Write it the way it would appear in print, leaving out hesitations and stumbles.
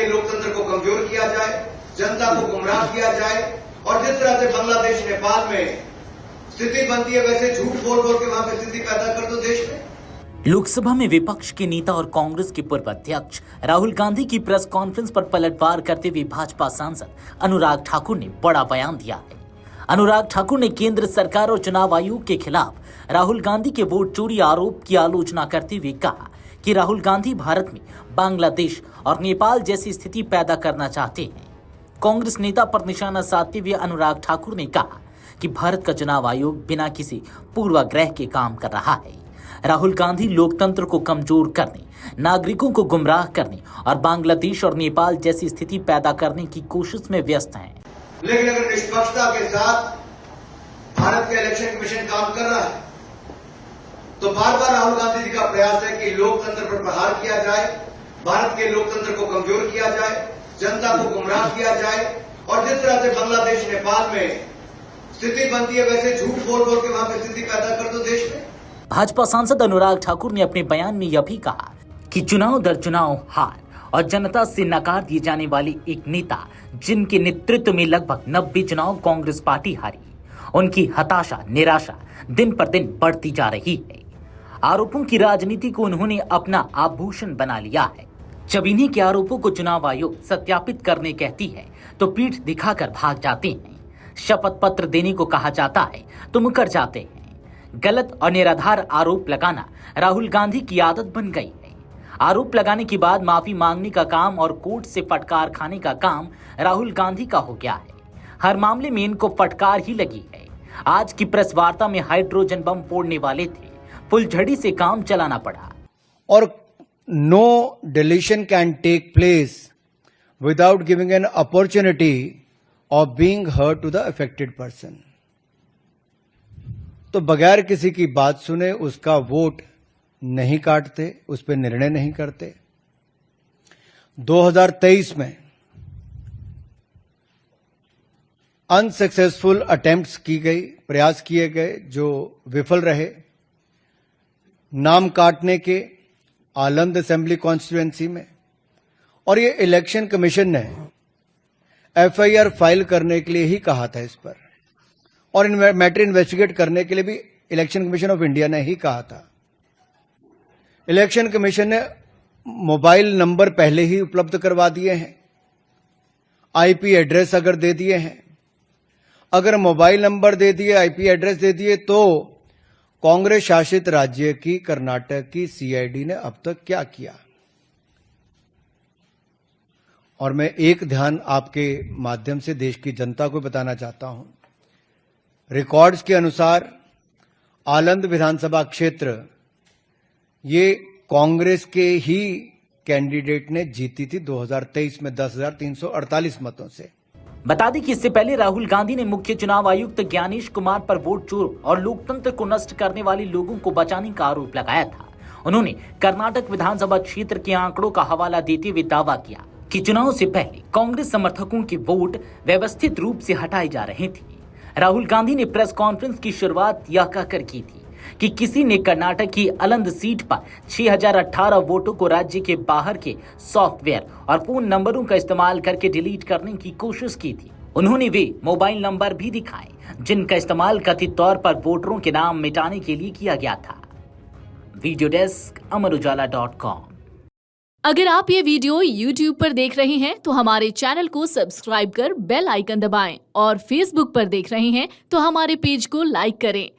के लोकतंत्र को कमजोर किया जाए, जनता को गुमराह किया जाए और जिस तरह से बांग्लादेश नेपाल में स्थिति बनती है वैसे झूठ बोल बोल के वहां पर स्थिति पैदा कर दो देश में। लोकसभा में विपक्ष के नेता और कांग्रेस के पूर्व अध्यक्ष राहुल गांधी की प्रेस कॉन्फ्रेंस पर पलटवार करते हुए भाजपा सांसद अनुराग ठाकुर ने बड़ा बयान दिया है। अनुराग ठाकुर ने केंद्र सरकार और चुनाव आयोग के खिलाफ राहुल गांधी के वोट चोरी आरोप की आलोचना करते हुए कहा कि राहुल गांधी भारत में बांग्लादेश और नेपाल जैसी स्थिति पैदा करना चाहते हैं। कांग्रेस नेता पर निशाना साधते हुए अनुराग ठाकुर ने कहा कि भारत का चुनाव आयोग बिना किसी पूर्वाग्रह के काम कर रहा है। राहुल गांधी लोकतंत्र को कमजोर करने, नागरिकों को गुमराह करने और बांग्लादेश और नेपाल जैसी स्थिति पैदा करने की कोशिश में व्यस्त हैं। लेकिन अगर निष्पक्षता के साथ भारत का इलेक्शन कमीशन काम कर रहा है तो बार बार राहुल गांधी जी का प्रयास है कि लोकतंत्र पर प्रहार किया जाए, भारत के लोकतंत्र को कमजोर किया जाए, जनता को गुमराह किया जाए और जिस तरह से बांग्लादेश नेपाल में स्थिति बनती है वैसे झूठ बोल बोल के वहां पर स्थिति पैदा कर दो देश में। भाजपा सांसद अनुराग ठाकुर ने अपने बयान में यह भी कहा कि चुनाव दर चुनाव हार और जनता से नकार दिए जाने वाले एक नेता जिनके नेतृत्व में लगभग 90 चुनाव कांग्रेस पार्टी हारी, उनकी हताशा निराशा दिन पर दिन बढ़ती जा रही है। आरोपों की राजनीति को उन्होंने अपना आभूषण बना लिया है। जब इन्हीं के आरोपों को चुनाव आयोग सत्यापित करने कहती है तो पीठ दिखाकर भाग जाते हैं। शपथ पत्र देने को कहा जाता है तो मुकर जाते हैं। गलत और निराधार आरोप लगाना राहुल गांधी की आदत बन गई है। आरोप लगाने के बाद माफी मांगने का काम और कोर्ट से फटकार खाने का काम राहुल गांधी का हो गया है। हर मामले में इनको फटकार ही लगी है। आज की प्रेस वार्ता में हाइड्रोजन बम फोड़ने वाले थे, फुलझड़ी से काम चलाना पड़ा। और no deletion can take place without giving an opportunity of being heard to the affected person. तो बगैर किसी की बात सुने उसका वोट नहीं काटते, उस पर निर्णय नहीं करते। 2023 में अनसक्सेसफुल अटेम्प्ट्स की गई, प्रयास किए गए जो विफल रहे। नाम काटने के आलंद असेंबली कॉन्स्टिट्यूएंसी में, और ये इलेक्शन कमीशन ने एफआईआर फाइल करने के लिए ही कहा था इस पर, और मैटर इन्वेस्टिगेट करने के लिए भी इलेक्शन कमीशन ऑफ इंडिया ने ही कहा था। इलेक्शन कमीशन ने मोबाइल नंबर पहले ही उपलब्ध करवा दिए हैं, आईपी एड्रेस अगर दे दिए हैं, अगर मोबाइल नंबर दे दिए, आईपी एड्रेस दे दिए, तो कांग्रेस शासित राज्य की कर्नाटक की सीआईडी ने अब तक क्या किया। और मैं एक ध्यान आपके माध्यम से देश की जनता को बताना चाहता हूं। रिकॉर्ड्स के अनुसार आलंद विधानसभा क्षेत्र ये कांग्रेस के ही कैंडिडेट ने जीती थी 2023 में 10,348 मतों से। बता दें कि इससे पहले राहुल गांधी ने मुख्य चुनाव आयुक्त ज्ञानेश कुमार पर वोट चोर और लोकतंत्र को नष्ट करने वाले लोगों को बचाने का आरोप लगाया था। उन्होंने कर्नाटक विधानसभा क्षेत्र के आंकड़ों का हवाला देते हुए दावा किया कि चुनाव से पहले कांग्रेस समर्थकों के वोट व्यवस्थित रूप से हटाए जा रहे थे। राहुल गांधी ने प्रेस कॉन्फ्रेंस की शुरुआत यह कहकर की थी कि किसी ने कर्नाटक की अलंद सीट पर 6018 वोटों को राज्य के बाहर के सॉफ्टवेयर और फोन नंबरों का इस्तेमाल करके डिलीट करने की कोशिश की थी। उन्होंने वे मोबाइल नंबर भी दिखाए जिनका इस्तेमाल कथित तौर पर वोटरों के नाम मिटाने के लिए किया गया था। वीडियो डेस्क अमरउजाला.com। अगर आप ये वीडियो YouTube पर देख रहे हैं तो हमारे चैनल को सब्सक्राइब कर बेल आइकन दबाएं, और Facebook पर देख रहे हैं तो हमारे पेज को लाइक करें।